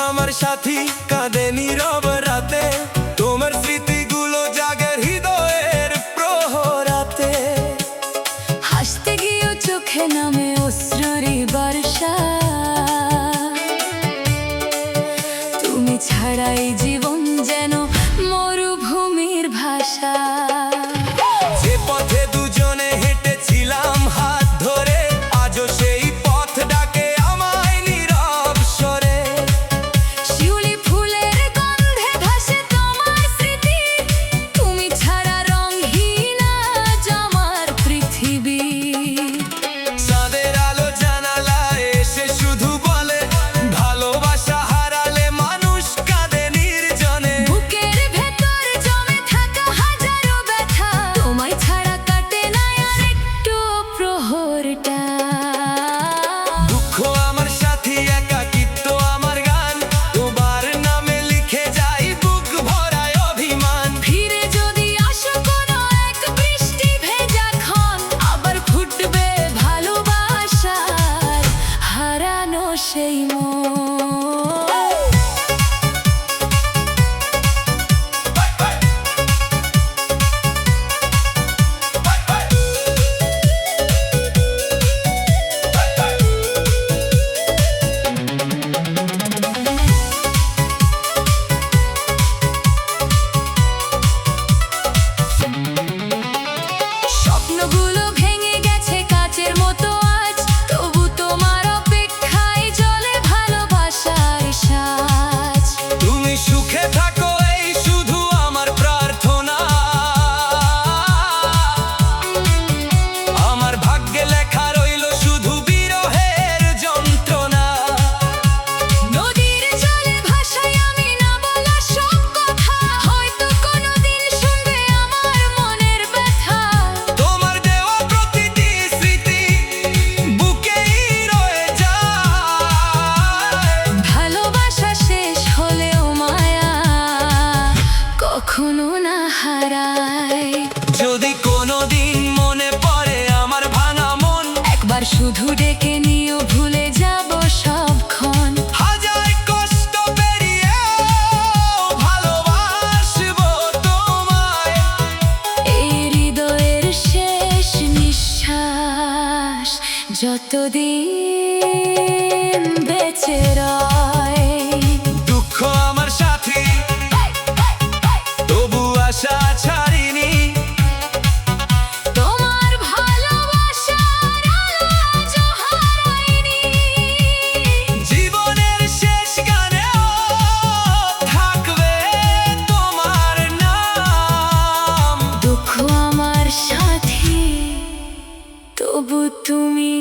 আমার সাথী কাঁদে নীরব রাতে, তোমার স্মৃতিগুলো জাগে হৃদয়ের প্রহরাতে। হাসতে গিয়েও চোখে নামে অশ্রুরি বর্ষা, তুমি ছাড়াই জীবন যেন মরুভূমির ভাষা। যে পথে দুজনে হেঁটেছিলাম হাত ধরে, আজও সেই পথ ডাকে আমায় নীরব স্বরে। শিউলি ফুলের গন্ধে ভাসে তোমার স্মৃতি, তুমি ছাড়া রঙহীন আজ আমার পৃথিবী। চাঁদের আলো জানালায় এসে শুধু বলে, ভালোবাসা হারালে মানুষ কাঁদে নির্জনে। বুকের ভেতর জমে থাকা হাজারো ব্যথা, তোমায় ছাড়া কাটে না আর একটু প্রহরটা। দুঃখ আমার সাথী, একাকিত্ব আমার গান, তোমার নামে লিখে যাই বুক ভরায় অভিমান। ফিরে যদি আসো কোনো এক বৃষ্টি ভেজা ক্ষণ, আবার ফুটবে ভালোবাসার হারানো সেই মন। স্বপ্নগুলো ভেঙে গেছে কাচের মতো আজ, তবু তোমার অপেক্ষায় জ্বলে ভালোবাসার সাজ। তুমি সুখে থাকো এই শুধু আমার প্রার্থনা, আমার ভাগ্যে লেখা রইল শুধু বিরহের যন্ত্রণা। নদীর জলে ভাসাই আমি না বলা সব কথা, হয়তো কোনোদিন শুনবে আমার মনের ব্যথা। তোমার দেওয়া প্রতিটি স্মৃতি বুকেই রয়ে যায়। ভালোবাসা শেষ হলেও মায়া কখনো না হারায়। যদি কোনোদিন মনে পড়ে আমার ভাঙা মন, একবার শুধু ডেকে নিও, ভুলে যাব সবক্ষণ। হাজার কষ্ট পেরিয়ে ভালোবাসবো তোমায়। এই হৃদয়ের শেষ নিঃশ্বাস যতদিন বেঁচে রয়। দুঃখ আমার সাথী, তবু আশা ছাড়িনি। তোমার ভালোবাসার আলো আজও হারায়নি। জীবনের শেষ গানেও থাকবে তোমার নাম। দুঃখ আমার সাথী, তবু তুমি